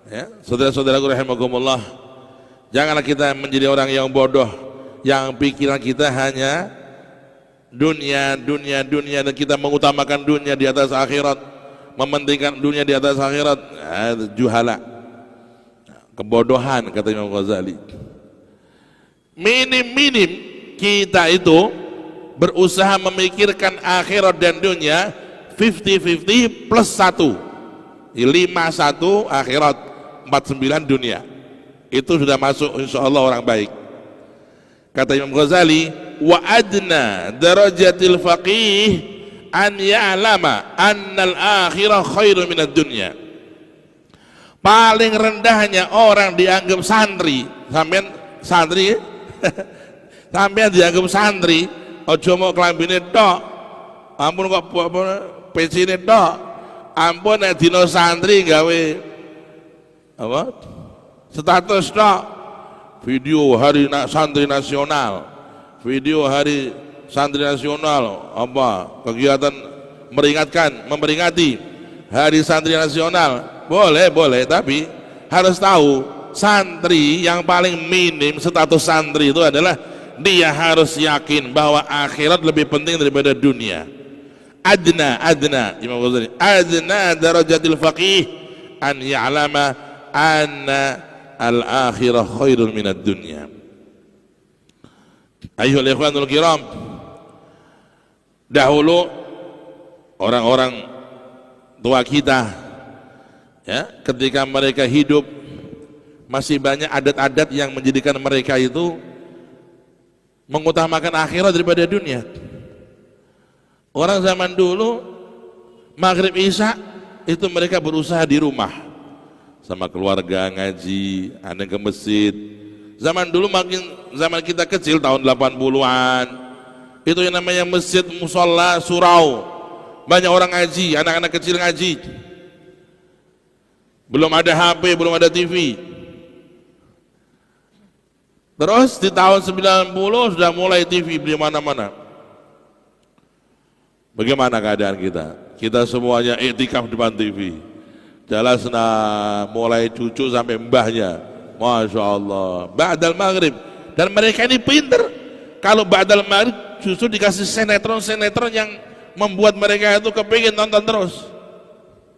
Ya, saudara-saudaraku rahimakumullah, janganlah kita menjadi orang yang bodoh, yang pikiran kita hanya dunia, dan kita mengutamakan dunia di atas akhirat, mementingkan dunia di atas akhirat. Juhala, kebodohan, kata Imam Ghazali. Minim-minim kita itu berusaha memikirkan akhirat dan dunia 50-50 plus 1, 5-1 akhirat, 49 dunia. Itu sudah masuk insyaallah orang baik. Kata Imam Ghazali, wa adna darajatil faqih an ya'lama annal akhirah khairu minad dunya. Paling rendahnya orang dianggap santri, sampean santri sampean dianggap santri, aja mau klambine tok, ampun kok pesine tok, ampun nek dina santri gawe apa status tok, video hari santri nasional, video hari santri nasional, apa kegiatan memperingati hari santri nasional, boleh, tapi harus tahu santri yang paling minim status santri itu adalah dia harus yakin bahwa akhirat lebih penting daripada dunia. Adna Imam Ghazali, adna darajatil faqih an ya'lama anna al-akhirah khairun minad dunya. Ayyuhal ikhwanul kiram, dahulu orang-orang tua kita, ya, ketika mereka hidup masih banyak adat-adat yang menjadikan mereka itu mengutamakan akhirat daripada dunia. Orang zaman dulu maghrib isya itu mereka berusaha di rumah sama keluarga ngaji, ada ke masjid. Zaman dulu zaman kita kecil tahun 80-an itu yang namanya masjid, musola, surau, banyak orang ngaji, anak-anak kecil ngaji. Belum ada HP, belum ada TV. Terus di tahun 90 sudah mulai TV di mana-mana. Bagaimana keadaan kita? Kita semuanya iktikaf depan TV. Jelas mulai cucu sampai mbahnya. Masya Allah. Ba'dal maghrib. Dan mereka ini pinter. Kalau ba'dal maghrib justru dikasih sinetron yang membuat mereka itu kepingin nonton terus.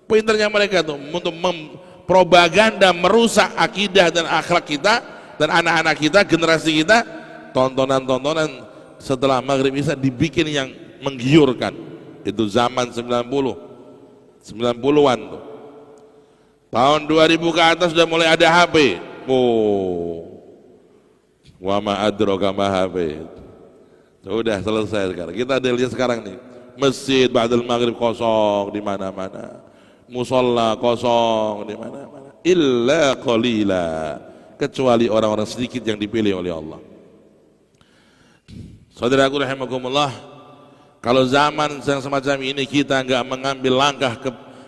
Pinternya mereka itu untuk mempropaganda, merusak akidah dan akhlak kita dan anak-anak kita, generasi kita. Tontonan-tontonan setelah maghrib bisa dibikin yang menggiurkan. Itu zaman 90-an tuh. Tahun 2000 ke atas sudah mulai ada HP. Wa ma adraka ma HP. Sudah selesai sekarang. Kita lihat sekarang nih, masjid ba'dal maghrib kosong di mana-mana, musola kosong di mana-mana, illa qalila, kecuali orang-orang sedikit yang dipilih oleh Allah. Saudaraku rahimakumullah, kalau zaman yang semacam ini kita enggak mengambil langkah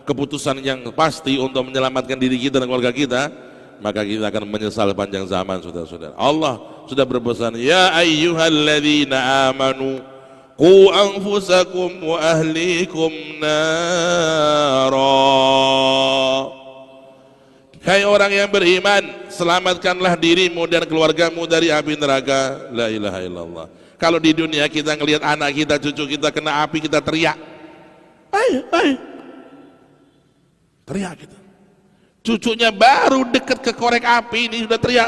keputusan yang pasti untuk menyelamatkan diri kita dan keluarga kita, maka kita akan menyesal panjang zaman, saudara-saudara. Allah sudah berpesan, ya ayyuhalladzina amanu qu anfusakum wa ahlikum nara. Hai orang yang beriman, selamatkanlah dirimu dan keluargamu dari api neraka. La ilaha illallah. Kalau di dunia kita ngelihat anak kita, cucu kita kena api, kita teriak, hai, teriak kita. Cucunya baru dekat ke korek api ini sudah teriak.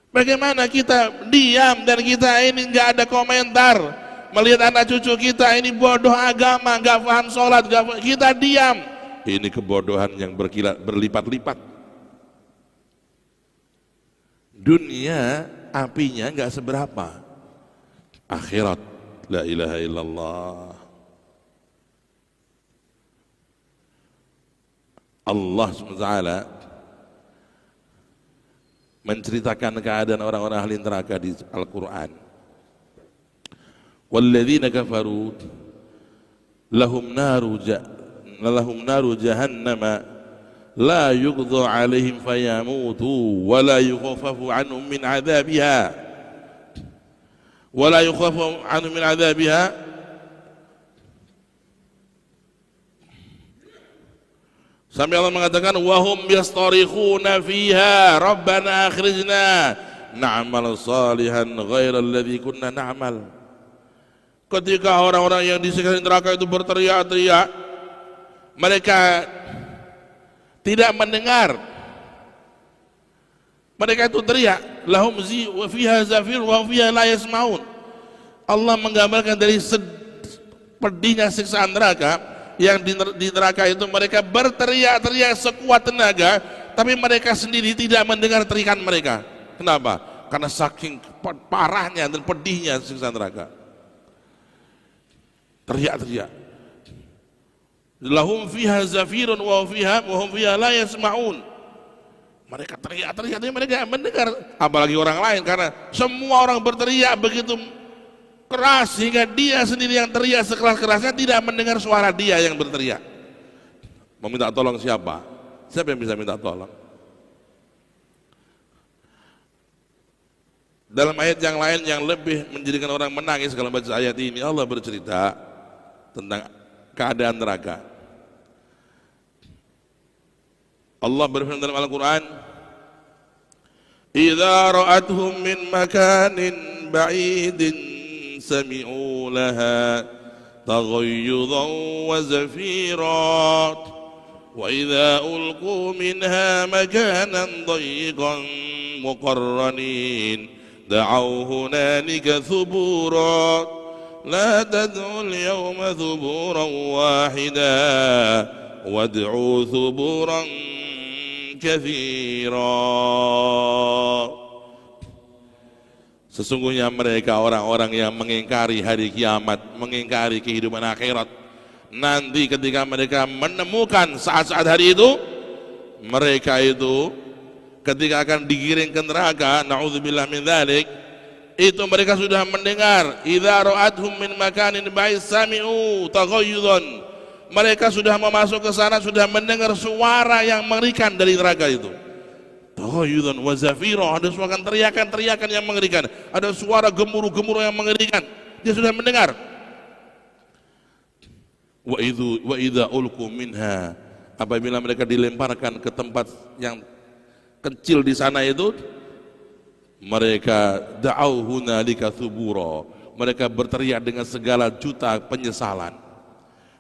Bagaimana kita diam dan kita ini nggak ada komentar melihat anak cucu kita ini bodoh agama, nggak paham sholat, kita diam. Ini kebodohan yang berlipat-lipat. Dunia apinya nggak seberapa, akhirat la ilaha illallah. Allah SWT menceritakan keadaan orang-orang ahli neraka di Al-Quran. Walladzina kafaru lahum naru jahannama la yuqdha alaihim fayamutu wa la yukhaffafu anhum min adzabiha Sampai Allah mengatakan wahum yastarikhuna fiha rabbana akhrijna na'mal salihan ghairal ladzi kunna na'mal. Ketika orang-orang yang di sekeliling neraka itu berteriak-teriak, mereka tidak mendengar. Mereka itu teriak, lahum zi wa fiha zafir wa fiha la yasmaun. Allah menggambarkan dari pedihnya siksaan neraka, yang di neraka itu mereka berteriak-teriak sekuat tenaga, tapi mereka sendiri tidak mendengar teriakan mereka. Kenapa? Karena saking parahnya dan pedihnya siksa neraka. Teriak-teriak. Lahum fiha zafirun wa hum fiha la yasma'un. Mereka teriak-teriak tapi mereka tidak mendengar, apalagi orang lain, karena semua orang berteriak begitu keras sehingga dia sendiri yang teriak sekeras-kerasnya tidak mendengar suara dia yang berteriak. Meminta tolong siapa? Siapa yang bisa minta tolong? Dalam ayat yang lain yang lebih menjadikan orang menangis kalau baca ayat ini, Allah bercerita tentang keadaan neraka. Allah berfirman dalam Al-Quran, "Idza ra'athum min makanin ba'idin سمعوا لها تغيظا وزفيرا وإذا ألقوا منها مكانا ضيقا مقرنين دعوا هنالك ثبورا لا تدعوا اليوم ثبورا واحدا وادعوا ثبورا كثيرا." Sesungguhnya mereka orang-orang yang mengingkari hari kiamat, mengingkari kehidupan akhirat. Nanti ketika mereka menemukan saat-saat hari itu, mereka itu ketika akan digiring ke neraka, na'udzubillah min dzalik, itu mereka sudah mendengar, idza ra'athum min makanin ba'id sami'u taghayyudan. Mereka sudah memasuk ke sana, sudah mendengar suara yang mengerikan dari neraka itu. Taghayyudan wa zafira, ada suara teriakan-teriakan yang mengerikan, ada suara gemuruh-gemuruh yang mengerikan. Dia sudah mendengar. Wa idza ulqu minha, apabila mereka dilemparkan ke tempat yang kecil di sana itu, mereka da'au hunalika thubura, mereka berteriak dengan segala juta penyesalan.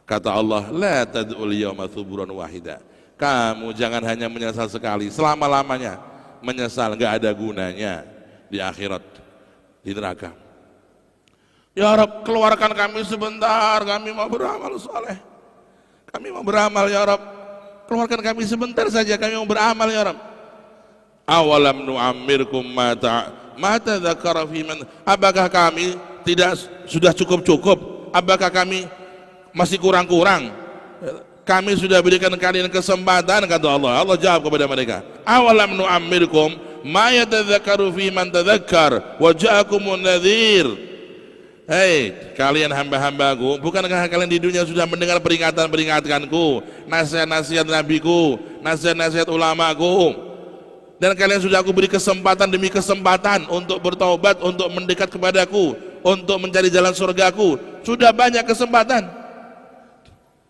Kata Allah, la tad'ul yawma thuburan wahida. Kamu jangan hanya menyesal sekali, selama-lamanya menyesal, gak ada gunanya di akhirat, di neraka. Ya Rabb, keluarkan kami sebentar, kami mau beramal soleh, kami mau beramal ya Rabb, keluarkan kami sebentar saja, kami mau beramal ya Rabb. Awalam nu'ammirkum ma tadzakara fi man, apakah kami tidak sudah cukup-cukup, apakah kami masih kurang-kurang? Kami sudah berikan kalian kesempatan, kata Allah. Allah jawab kepada mereka, awalam nu'ammirkum ma yatadzakkaru fi man tadzakkar wa ja'akumun nadhir. Hei kalian hamba-hambaku, bukankah kalian di dunia sudah mendengar peringatan-peringatanku, nasihat-nasihat nabiku, nasihat-nasihat ulamaku, dan kalian sudah aku beri kesempatan demi kesempatan untuk bertaubat, untuk mendekat kepadaku, untuk mencari jalan surgaku. Sudah banyak kesempatan.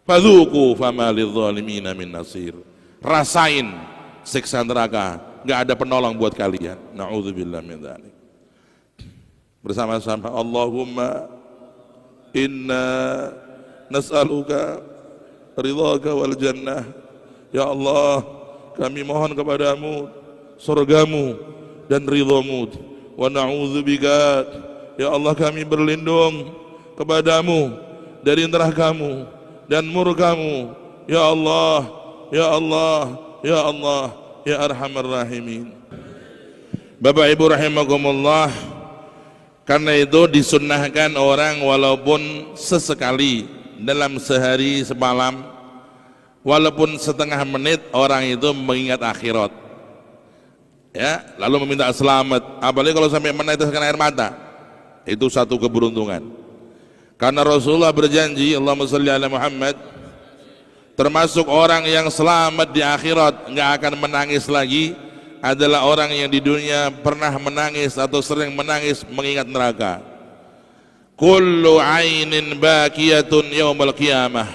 Fadzuqu fama lidzalimina min nasir. Rasain siksa neraka, enggak ada penolong buat kalian. Na'udzubillah min dzalik. Bersama-sama, Allahumma inna nas'aluka ridhaka wal jannah. Ya Allah, kami mohon kepadamu surgamu dan ridhamu. Wa na'udzubika, ya Allah kami berlindung kepadamu dari nerakamu dan murkamu. Ya Allah, ya Allah, ya Allah, ya Arhamar Rahimin. Bapak Ibu rahimakumullah, karena itu disunnahkan orang walaupun sesekali dalam sehari semalam, walaupun setengah menit, orang itu mengingat akhirat, ya, lalu meminta selamat. Apalagi kalau sampai meneteskan air mata, itu satu keberuntungan. Karena Rasulullah berjanji, Allahumma shalli ala Muhammad, termasuk orang yang selamat di akhirat, enggak akan menangis lagi, adalah orang yang di dunia pernah menangis atau sering menangis mengingat neraka. Kullu ainin bakiyatun yaumal qiyamah,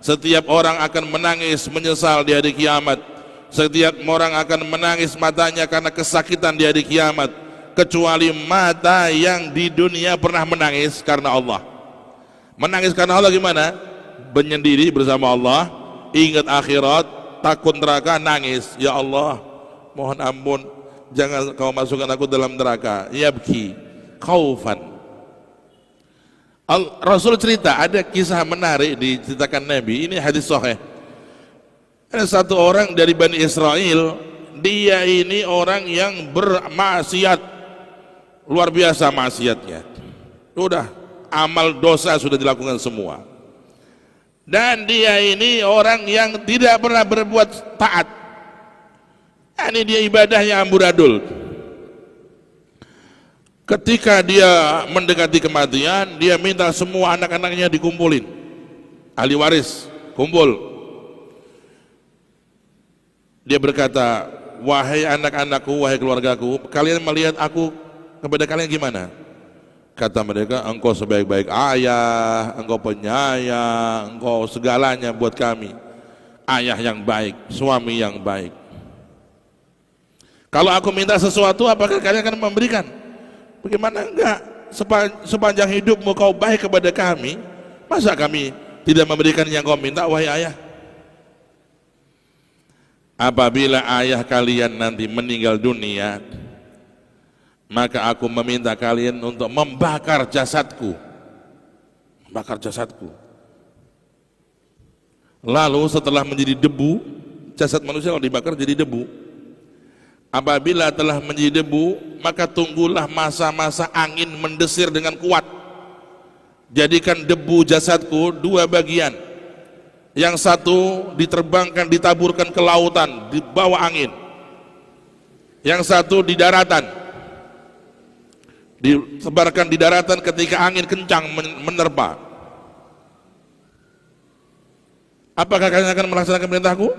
Setiap orang akan menangis menyesal di hari kiamat. Setiap orang akan menangis matanya karena kesakitan di hari kiamat, kecuali mata yang di dunia pernah menangis karena Allah. Menangis karena Allah gimana? Menyendiri bersama Allah, ingat akhirat, takut neraka, nangis, ya Allah mohon ampun, jangan kau masukkan aku dalam neraka. Yabki khaufan. Rasul cerita, ada kisah menarik diceritakan Nabi, ini hadis sahih. Ada satu orang dari Bani Israel, dia ini orang yang bermaksiat, luar biasa maksiatnya. Udah, amal dosa sudah dilakukan semua. Dan dia ini orang yang tidak pernah berbuat taat. Ini dia ibadahnya amburadul. Ketika dia mendekati kematian, dia minta semua anak-anaknya dikumpulin, ahli waris kumpul. Dia berkata, wahai anak-anakku, wahai keluargaku, kalian melihat aku kepada kalian gimana? Kata mereka, engkau sebaik-baik ayah, engkau penyayang, engkau segalanya buat kami. Ayah yang baik, suami yang baik. Kalau aku minta sesuatu, apakah kalian akan memberikan? Bagaimana enggak? Sepanjang hidupmu kau baik kepada kami, masa kami tidak memberikan yang kau minta, wahai ayah? Apabila ayah kalian nanti meninggal dunia, maka aku meminta kalian untuk membakar jasadku. Membakar jasadku. Lalu setelah menjadi debu, jasad manusia kalau dibakar jadi debu. Apabila telah menjadi debu, maka tunggulah masa-masa angin mendesir dengan kuat. Jadikan debu jasadku dua bagian. Yang satu diterbangkan, ditaburkan ke lautan, di bawah angin. Yang satu di daratan, disebarkan di daratan ketika angin kencang menerpa. Apakah kalian akan melaksanakan perintahku?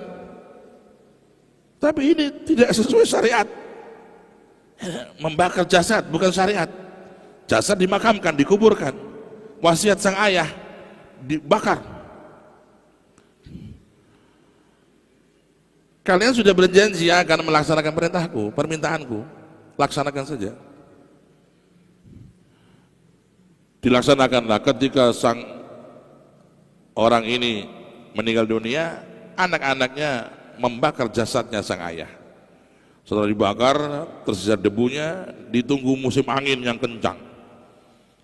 Tapi ini tidak sesuai syariat. Membakar jasad bukan syariat. Jasad dimakamkan, dikuburkan. Wasiat sang ayah dibakar. Kalian sudah berjanji akan melaksanakan perintahku, permintaanku, laksanakan saja. Dilaksanakanlah. Ketika sang orang ini meninggal dunia, anak-anaknya membakar jasadnya sang ayah. Setelah dibakar, tersisa debunya, ditunggu musim angin yang kencang.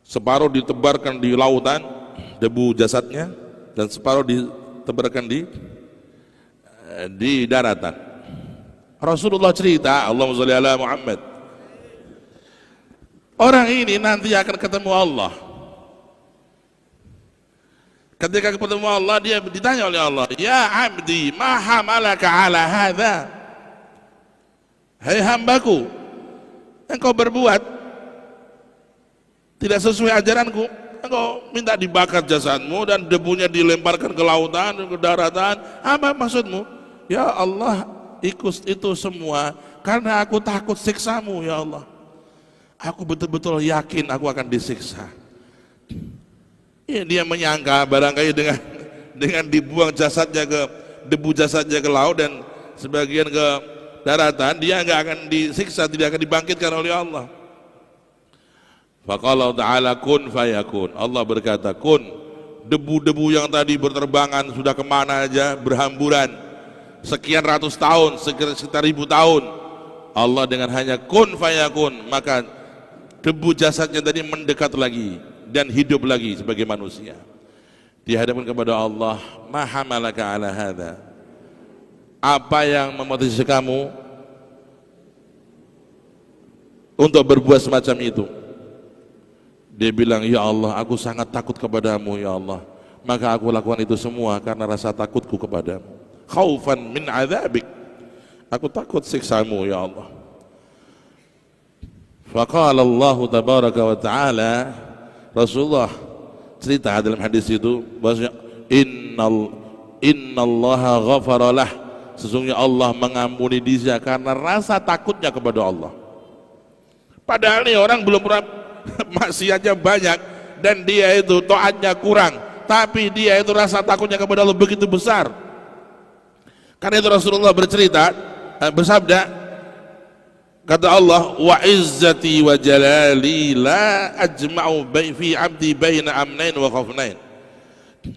Separuh ditebarkan di lautan, debu jasadnya, dan separuh ditebarkan di daratan. Rasulullah cerita, Allahumma sholli ala Muhammad, orang ini nanti akan ketemu Allah. Ketika ketemu Allah, dia ditanya oleh Allah, ya abdi, ma hamalaka ala hadha? Hai hambaku, engkau berbuat tidak sesuai ajaranku. Engkau minta dibakar jasadmu dan debunya dilemparkan ke lautan, ke daratan. Apa maksudmu? Ya Allah, ikut itu semua karena aku takut siksamu, ya Allah. Aku betul-betul yakin aku akan disiksa. Ya, dia menyangka barangkali dengan dibuang jasadnya ke debu jasadnya ke laut dan sebagian ke daratan, dia enggak akan disiksa, tidak akan dibangkitkan oleh Allah. Faqala ta'ala kun fayakun. Allah berkata kun, debu-debu yang tadi berterbangan sudah kemana aja, berhamburan sekian ratus tahun, sekitar 1000 tahun. Allah dengan hanya kun fayakun, maka debu jasadnya tadi mendekat lagi dan hidup lagi sebagai manusia. Dihadapkan kepada Allah, ma hamalaka ala hadha? Apa yang memotivasi kamu untuk berbuat semacam itu? Dia bilang, ya Allah, aku sangat takut kepadamu, ya Allah. Maka aku lakukan itu semua karena rasa takutku kepadamu. Khaufan min adzabik. Aku takut siksamu, ya Allah. Faqala Allah tabaraka wa ta'ala, Rasulullah cerita dalam hadis itu bahwasanya innallaha ghafaralah, sesungguhnya Allah mengampuni dia karena rasa takutnya kepada Allah. Padahal ini orang belum pernah maksiatnya banyak dan dia itu taatnya kurang, tapi dia itu rasa takutnya kepada Allah begitu besar. Karena itu Rasulullah bersabda, kata Allah, wa izzati wa jalali la ajma'u fi abdi baina amnain wa khawfnain.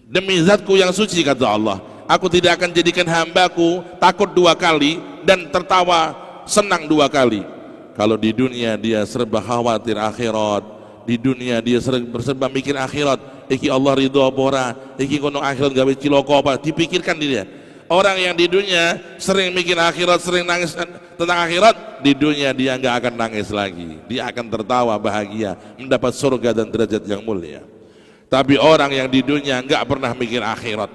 Demi zatku yang suci, kata Allah, aku tidak akan jadikan hambaku takut 2 kali dan tertawa senang 2 kali. Kalau di dunia dia serba khawatir akhirat, di dunia dia serba mikir akhirat, iki Allah ridho apa ora, iki kono akhirat gawe ciloko apa, dipikirkan dia. Orang yang di dunia sering mikir akhirat, sering nangis tentang akhirat, di dunia dia nggak akan nangis lagi, dia akan tertawa bahagia, mendapat surga dan derajat yang mulia. Tapi orang yang di dunia nggak pernah mikir akhirat,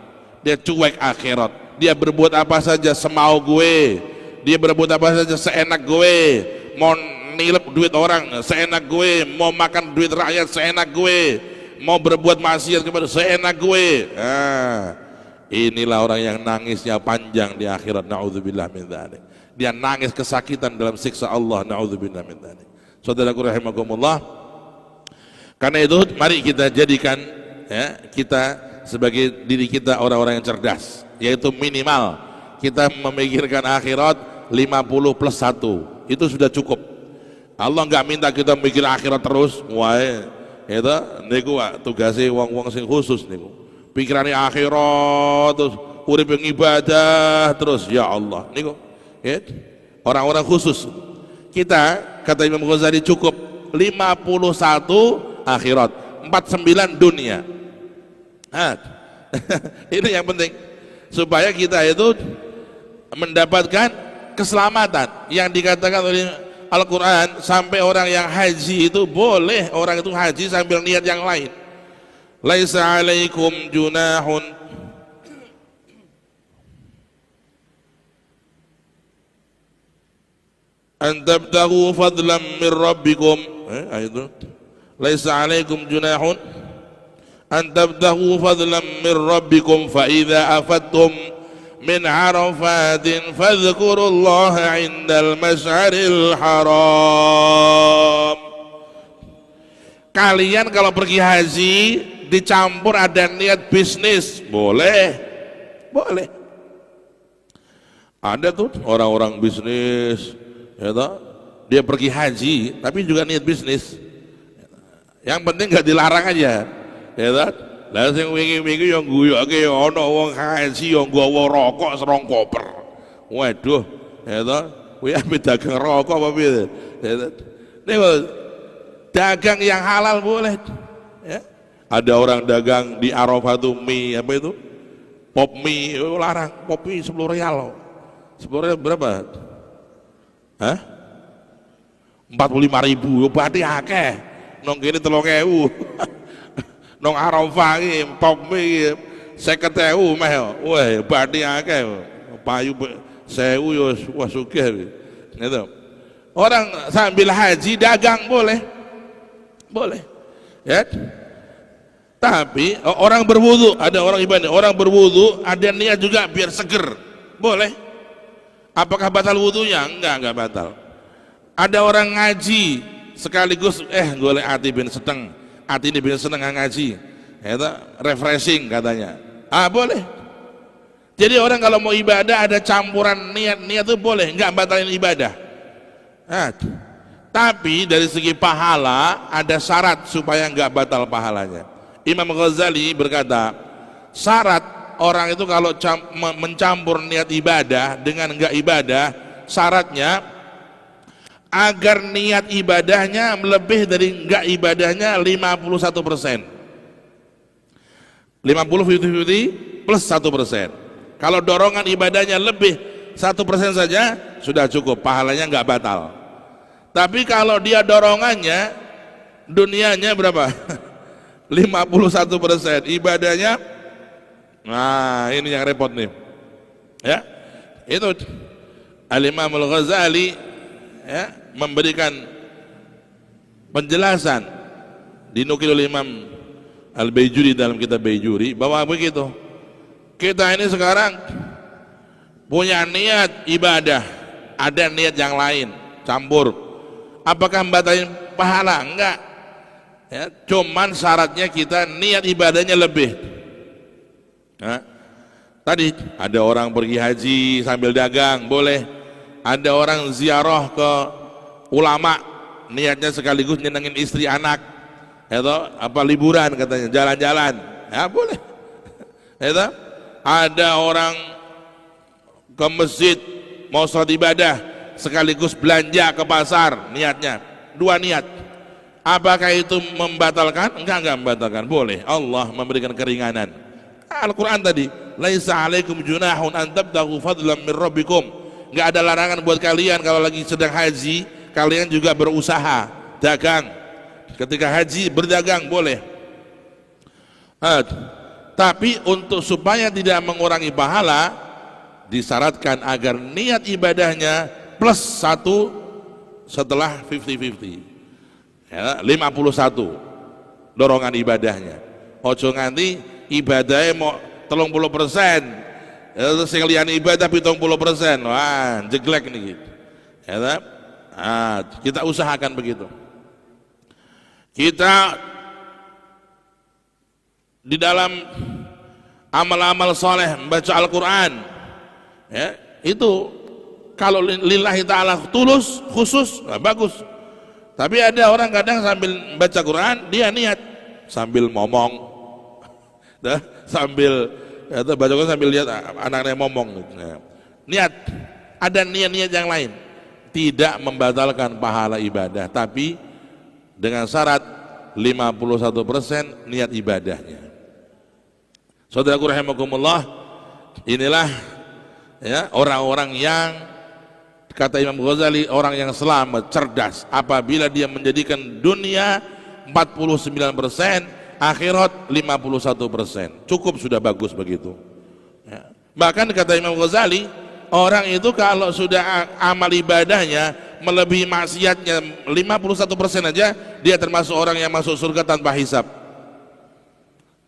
dia cuek akhirat, dia berbuat apa saja semau gue, dia berbuat apa saja seenak gue, mau nilep duit orang seenak gue, mau makan duit rakyat seenak gue, mau berbuat maksiat kepada seenak gue. Inilah orang yang nangisnya panjang di akhirat. Na'udzubillah min dzalik. Dia nangis kesakitan dalam siksa Allah. Na'udzubillah min dzalik. Saudaraku rahimakumullah, karena itu mari kita jadikan kita sebagai diri kita orang-orang yang cerdas, yaitu minimal kita memikirkan akhirat 50+1, itu sudah cukup. Allah nggak minta kita mikir akhirat terus, wae itu niku tugasnya wong-wong sing khusus niku. Pikirannya akhirat terus urip ibadah terus, ya Allah niku orang-orang khusus. Kita, kata Imam Ghazali, cukup 51 akhirat, 49 dunia. Ini yang penting supaya kita itu mendapatkan keselamatan yang dikatakan oleh Al-Quran. Sampai orang yang haji itu boleh, orang itu haji sambil niat yang lain. Laisa alaikum junahun an tabtaghu fadlan min rabbikum. Itu laisa alaikum junahun an tabtaghu fadlan min rabbikum fa idza afattum min arafatin fadhkurullaha indal masy'aril haram. Kalian kalau pergi haji dicampur ada niat bisnis, boleh. Ada tuh orang-orang bisnis, dia pergi haji tapi juga niat bisnis. Yang penting nggak dilarang aja, lah sing wingi-wingi yang guyoke ana wong haji yang nggawa rokok serong koper. Waduh, kuwi ape dagang rokok apa piye? Niku dagang yang halal boleh. Ada orang dagang di Arafah tuh mie, apa itu? Pop mie, larang. Pop mie 10 rial. 10 rial berapa? 45.000, berarti akeh. Nong kene 3.000. Nong Arafah iki pop mie 50.000 meh. Wah, berarti akeh. Payu 1.000 yo wah sugih. Gitu. Orang sambil haji dagang boleh. Ya. Tapi orang berwudu, ada orang ibadah, orang berwudu ada niat juga biar seger, boleh. Apakah batal wudunya? Enggak batal. Ada orang ngaji sekaligus golek ati ben seneng, ati ini ben seneng ngaji, itu refreshing katanya. Boleh. Jadi orang kalau mau ibadah ada campuran niat itu boleh, enggak batalin ibadah. Tapi dari segi pahala ada syarat supaya enggak batal pahalanya. Imam Ghazali berkata, syarat orang itu kalau mencampur niat ibadah dengan enggak ibadah, syaratnya agar niat ibadahnya lebih dari enggak ibadahnya 51%. 50-50 plus 1%. Kalau dorongan ibadahnya lebih 1% saja sudah cukup, pahalanya enggak batal. Tapi kalau dia dorongannya dunianya berapa? 51%, ibadahnya, nah ini yang repot nih, ya. Itu Al-Imam Al-Ghazali memberikan penjelasan dinukil oleh Imam Al-Baijuri dalam kitab Baijuri bahwa begitu. Kita ini sekarang punya niat ibadah, ada niat yang lain campur. Apakah membatalkan pahala? Enggak. Ya, cuman syaratnya kita niat ibadahnya lebih. Nah, tadi ada orang pergi haji sambil dagang, boleh. Ada orang ziarah ke ulama, niatnya sekaligus nyenengin istri anak, atau apa liburan katanya, jalan-jalan, ya boleh. Itu ada orang ke masjid mau sholat ibadah sekaligus belanja ke pasar, niatnya dua niat. Apakah itu membatalkan? Enggak membatalkan, boleh. Allah memberikan keringanan. Al-Quran tadi, laisa alaikum junahun an tabtaghu fadlan min rabbikum. Enggak ada larangan buat kalian kalau lagi sedang haji, kalian juga berusaha, dagang. Ketika haji berdagang boleh. Tapi untuk supaya tidak mengurangi pahala, disyaratkan agar niat ibadahnya plus 1 setelah 50-50, ya, 51 dorongan ibadahnya. Ojo nganti ibadahnya mau 30%, sing liyane ibadah 70%, wah jeglek nih gitu. Ya, kita usahakan begitu. Kita di dalam amal-amal soleh membaca Al-Quran, ya, itu kalau lillahi ta'ala tulus khusus, nah, bagus. Tapi ada orang kadang sambil baca Quran dia niat sambil ngomong, sambil ya, baca Quran sambil lihat anaknya ngomong, nah, niat. Ada niat-niat yang lain tidak membatalkan pahala ibadah, tapi dengan syarat 51% niat ibadahnya. Saudaraku rahimakumullah, inilah ya orang-orang yang kata Imam Ghazali orang yang selamat, cerdas apabila dia menjadikan dunia 49%, akhirat 51%. Cukup, sudah bagus begitu. Ya. Bahkan kata Imam Ghazali, orang itu kalau sudah amal ibadahnya melebihi maksiatnya 51% aja, dia termasuk orang yang masuk surga tanpa hisab.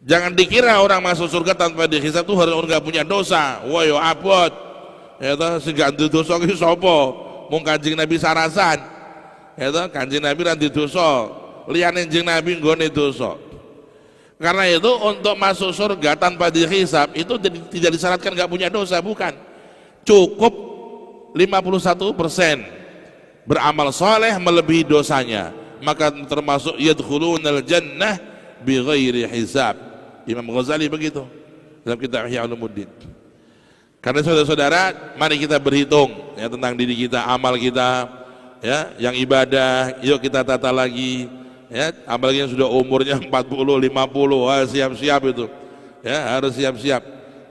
Jangan dikira orang masuk surga tanpa dihisab itu harus orang nggak punya dosa. Wah yo abot, ya toh seganti dosa ki sapa? Mung Kanjeng Nabi sarasan, ya toh Kanjeng Nabi ra dosa, liyane Kanjeng Nabi nggone dosa. Karena itu untuk masuk surga tanpa dihisab itu tidak disyaratkan nggak punya dosa, bukan. Cukup 51% beramal soleh melebihi dosanya, maka termasuk yadkhulunal jannah bighairi hisab. Imam Ghazali begitu dalam kitab Ihya Ulumuddin. Karena saudara-saudara, mari kita berhitung ya tentang diri kita, amal kita, ya yang ibadah, yuk kita tata lagi, ya apalagi yang sudah umurnya 40, 50, siap-siap itu, ya harus siap-siap.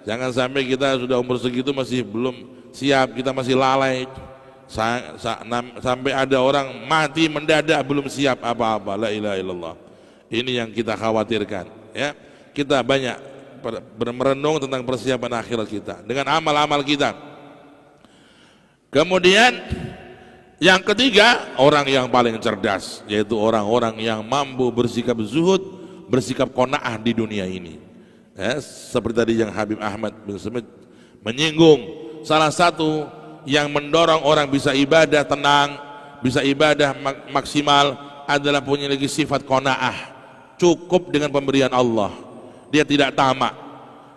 Jangan sampai kita sudah umur segitu masih belum siap, kita masih lalai. Sampai ada orang mati mendadak belum siap apa-apa. La ilaha illallah. Ini yang kita khawatirkan, ya. Kita banyak merenung tentang persiapan akhirat kita dengan amal-amal kita. Kemudian yang ketiga, orang yang paling cerdas, yaitu orang-orang yang mampu bersikap zuhud, bersikap qanaah di dunia ini, ya, seperti tadi yang Habib Ahmad bin Smith menyinggung, salah satu yang mendorong orang bisa ibadah tenang, bisa ibadah maksimal adalah punya lagi sifat qanaah, cukup dengan pemberian Allah. Dia tidak tamak.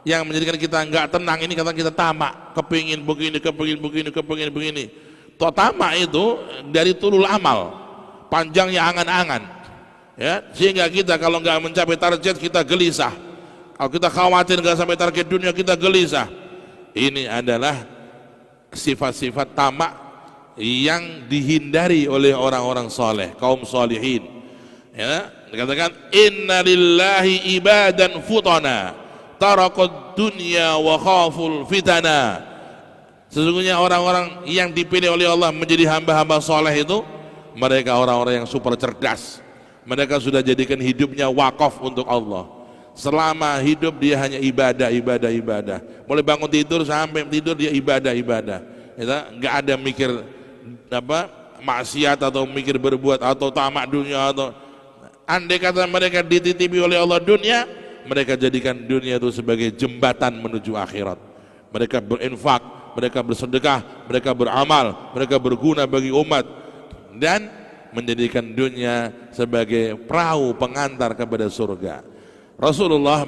Yang menjadikan kita enggak tenang ini kata kita tamak, kepingin begini, kepingin begini. Toh tamak itu dari tulul amal, panjangnya angan-angan, ya, sehingga kita kalau enggak mencapai target kita gelisah. Kalau kita khawatir enggak sampai target dunia kita gelisah. Ini adalah sifat-sifat tamak yang dihindari oleh orang-orang soleh, kaum solihin. Ya, dikatakan inna lillahi ibadan futana tarakad dunya wa khaful fitana. Sesungguhnya orang-orang yang dipilih oleh Allah menjadi hamba-hamba soleh itu mereka orang-orang yang super cerdas. Mereka sudah jadikan hidupnya wakaf untuk Allah. Selama hidup dia hanya ibadah. Mulai bangun tidur sampai tidur dia ibadah. Enggak ada mikir apa maksiat atau mikir berbuat atau tamak dunia atau. Andai kata mereka dititipi oleh Allah dunia, mereka jadikan dunia itu sebagai jembatan menuju akhirat. Mereka berinfak, mereka bersedekah, mereka beramal, mereka berguna bagi umat dan menjadikan dunia sebagai perahu pengantar kepada surga. Rasulullah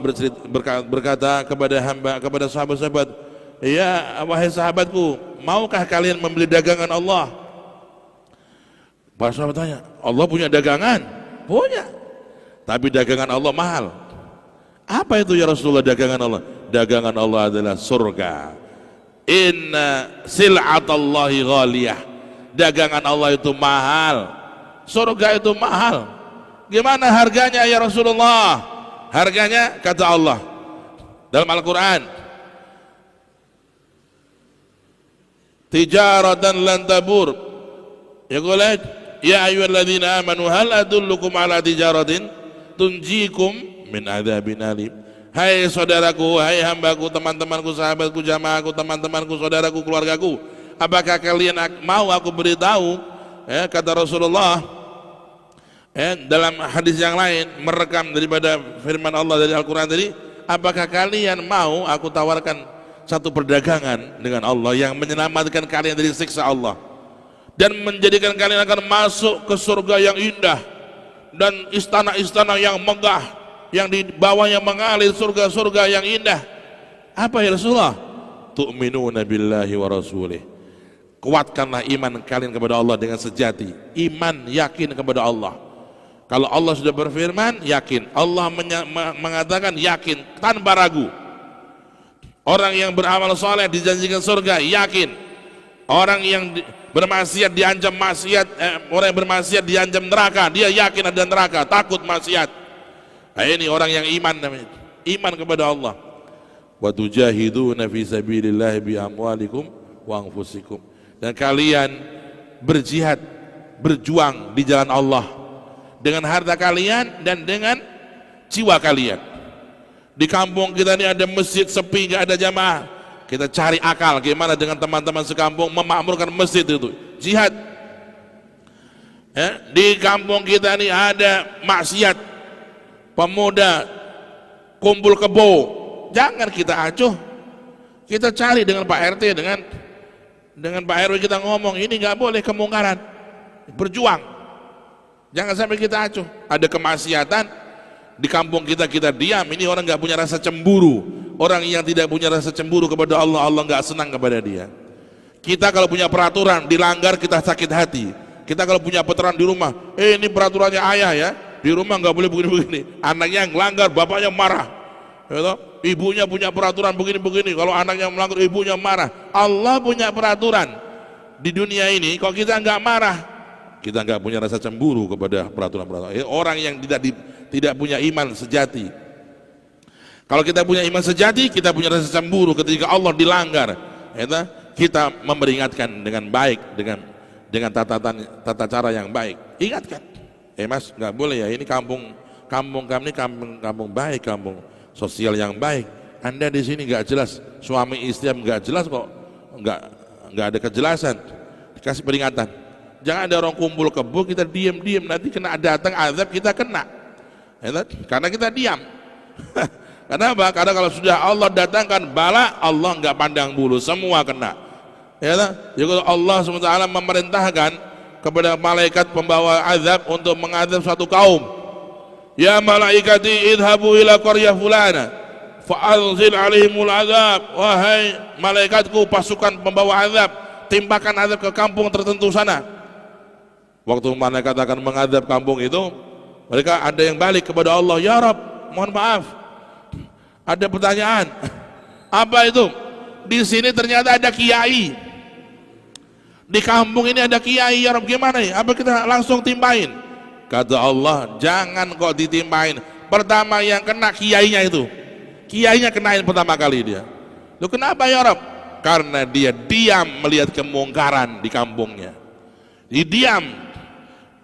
berkata kepada sahabat-sahabat, ya wahai sahabatku, maukah kalian membeli dagangan Allah? Para sahabat tanya, Allah punya dagangan? Punya, tapi dagangan Allah mahal. Apa itu ya Rasulullah dagangan Allah? Dagangan Allah adalah surga. Inna sil'atallahi ghaliyah. Dagangan Allah itu mahal, surga itu mahal. Gimana harganya ya Rasulullah? Harganya kata Allah dalam Al-Quran, tijaratan lan tabur. Yaqul ya ayyuhalladzina amanu hal adullukum ala tijaratin tunjikum min adzabin alim. Hai saudaraku, hai hambaku, teman-temanku, sahabatku, jamaahku, teman-temanku, saudaraku, keluargaku, apakah kalian mau aku beritahu, kata Rasulullah dalam hadis yang lain merekam daripada firman Allah dari Al-Quran tadi, apakah kalian mau aku tawarkan satu perdagangan dengan Allah yang menyelamatkan kalian dari siksa Allah dan menjadikan kalian akan masuk ke surga yang indah dan istana-istana yang megah yang di bawahnya mengalir surga-surga yang indah. Apa ya Rasulullah? Tu'minuna billahi wa rasulih. Kuatkanlah iman kalian kepada Allah dengan sejati. Iman, yakin kepada Allah. Kalau Allah sudah berfirman, yakin. Allah mengatakan yakin tanpa ragu. Orang yang beramal soleh dijanjikan surga, yakin. Orang yang bermaksiat diancam maksiat, orang yang bermaksiat diancam neraka, dia yakin ada neraka, takut maksiat. Nah, ini orang yang iman namanya. Iman kepada Allah. Wa tujahiduna fi sabilillah bi amwalikum wa anfusikum. Dan kalian berjihad, berjuang di jalan Allah dengan harta kalian dan dengan jiwa kalian. Di kampung kita ini ada masjid sepi, nggak ada jamaah. Kita cari akal gimana dengan teman-teman sekampung memakmurkan masjid itu. Jihad. Di kampung kita ini ada maksiat, pemuda kumpul kebo, jangan kita acuh, kita cari dengan Pak RT, dengan Pak RW, kita ngomong ini nggak boleh kemungkaran, berjuang, jangan sampai kita acuh. Ada kemaksiatan di kampung kita, kita diam, ini orang nggak punya rasa cemburu. Orang yang tidak punya rasa cemburu kepada Allah, Allah nggak senang kepada dia. Kita kalau punya peraturan dilanggar, kita sakit hati. Kita kalau punya peraturan di rumah, ini peraturannya ayah ya, di rumah nggak boleh begini-begini, anaknya yang melanggar, bapaknya marah, ibunya punya peraturan begini-begini, kalau anaknya melanggar, ibunya marah. Allah punya peraturan di dunia ini, kalau kita nggak marah, kita nggak punya rasa cemburu kepada peraturan-peraturan. Orang yang tidak punya iman sejati. Kalau kita punya iman sejati, kita punya rasa cemburu ketika Allah dilanggar. Kita memperingatkan dengan baik, dengan tata cara yang baik. Ingatkan. Mas, nggak boleh ya, ini kampung kami kampung baik, kampung sosial yang baik. Anda di sini nggak jelas, suami istri nggak jelas kok, nggak ada kejelasan. Dikasih peringatan. Jangan ada orang kumpul kebo, kita diam, nanti kena datang azab, kita kena. Karena kita diam. Kenapa? Karena kalau sudah Allah datangkan bala, Allah nggak pandang bulu, semua kena. Jadi Allah SWT memerintahkan kepada malaikat pembawa azab untuk mengadab suatu kaum. Ya malaikati idhabu ila qaryah fulana fa'anzil alaihimul azab. Wahai malaikatku, pasukan pembawa azab, timpakan azab ke kampung tertentu sana. Waktu malaikat akan mengadab kampung itu, mereka ada yang balik kepada Allah, ya Rabb, mohon maaf, ada pertanyaan. Apa itu? Di sini ternyata ada kiai. Di kampung ini ada kiai, ya Rabb, gimana ya? Apa kita langsung timpain? Kata Allah, jangan kok ditimpain. Pertama yang kena kiainya itu. Kiainya kenain pertama kali dia. Loh kenapa ya Rabb? Karena dia diam melihat kemungkaran di kampungnya. Dia diam.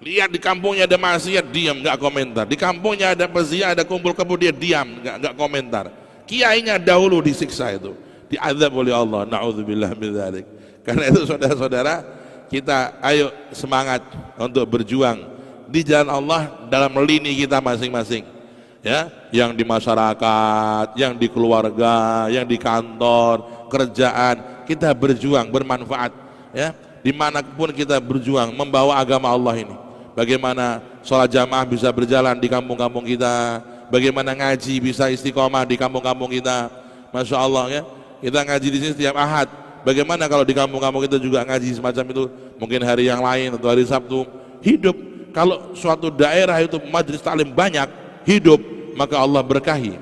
Lihat di kampungnya ada maksiat, diam, nggak komentar. Di kampungnya ada pezina, ada kumpul kebo, dia diam, nggak komentar. Kiainya dahulu disiksa itu, diazab oleh Allah. Na'udzubillah min dzalik. Karena itu saudara-saudara, kita ayo semangat untuk berjuang di jalan Allah dalam lini kita masing-masing. Ya, yang di masyarakat, yang di keluarga, yang di kantor, kerjaan, kita berjuang bermanfaat. Ya, dimanapun kita berjuang membawa agama Allah ini. Bagaimana sholat jamaah bisa berjalan di kampung-kampung kita, bagaimana ngaji bisa istiqomah di kampung-kampung kita. Masya Allah ya, kita ngaji di sini setiap Ahad. Bagaimana kalau di kampung-kampung kita juga ngaji semacam itu, mungkin hari yang lain atau hari Sabtu, hidup. Kalau suatu daerah itu majelis taklim banyak, hidup, maka Allah berkahi.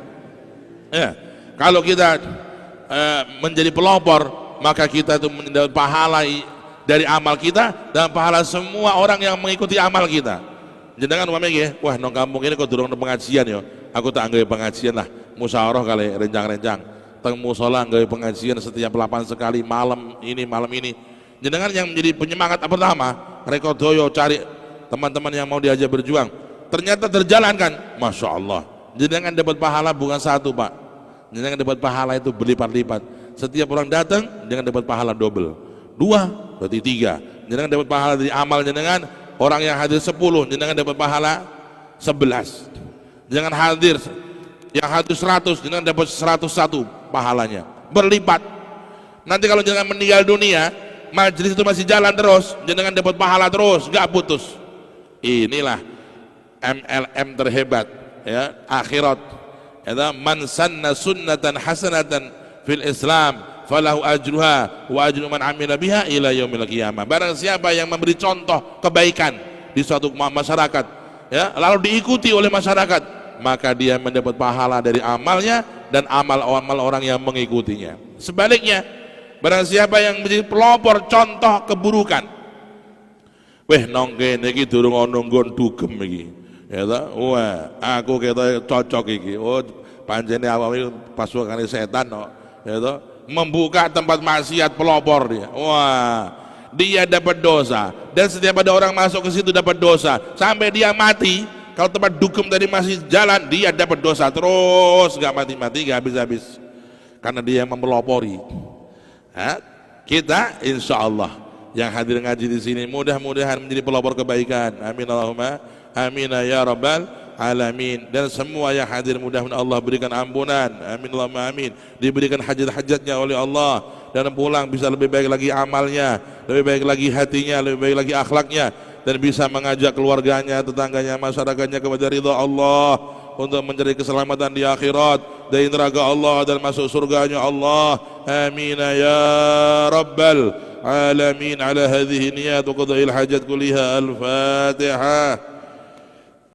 Ya, kalau kita menjadi pelopor, maka kita itu mendapat pahala dari amal kita dan pahala semua orang yang mengikuti amal kita. Jangan umpamanya ya, wah nong kampung ini kok durung pengajian ya, aku tak anggawe pengajian lah, musyawarah kali rencang-rencang teng musola anggawe pengajian setiap 8 sekali malam ini. Jangan yang menjadi penyemangat pertama, rekodoyo cari teman-teman yang mau diajak berjuang, ternyata terjalankan, Masya Allah. Jangan dapat pahala bukan satu Pak, jangan dapat pahala itu berlipat-lipat. Setiap orang datang jangan dapat pahala double, 2 berarti 3. Jangan dapat pahala dari amal jenengan. Orang yang hadir 10, jenengan dapat pahala 11. Jangan hadir yang hadir 100, jenengan dapat 101 pahalanya, berlipat. Nanti kalau jenengan meninggal dunia, majelis itu masih jalan terus, jenengan dapat pahala terus, gak putus. Inilah MLM terhebat ya, akhirat. Ya, man sanna sunnatan hasanatan fil Islam falahu ajruha wa ajru man amila biha ila yaumil qiyamah. Barang siapa yang memberi contoh kebaikan di suatu masyarakat ya, lalu diikuti oleh masyarakat, maka dia mendapat pahala dari amalnya dan amal-amal orang yang mengikutinya. Sebaliknya, barang siapa yang menjadi pelopor contoh keburukan, weh nong kene iki durung ana nggon dugem iki ya ta, wah aku ketoke cocok iki, oh pancene awake pasukane setan kok ya ta, membuka tempat maksiat, pelopor dia. Wah, dia dapat dosa, dan setiap ada orang masuk ke situ dapat dosa sampai dia mati. Kalau tempat dugem tadi masih jalan, dia dapat dosa terus, gak mati-mati, gak habis-habis, karena dia yang mempelopori. Kita insya Allah yang hadir ngaji di sini mudah-mudahan menjadi pelopor kebaikan. Amin Allahumma amin ya rabbal alamin. Dan semua yang hadir mudah-mudahan Allah berikan ampunan, amin Allahumma amin, diberikan hajat-hajatnya oleh Allah, dan pulang bisa lebih baik lagi amalnya, lebih baik lagi hatinya, lebih baik lagi akhlaknya, dan bisa mengajak keluarganya, tetangganya, masyarakatnya kepada ridha Allah, untuk mencari keselamatan di akhirat dari neraka Allah dan masuk surganya Allah. Amin ya rabbal alamin. Ala hadhihi niyat wa qada'il hajat kulliha. Al-Fatihah.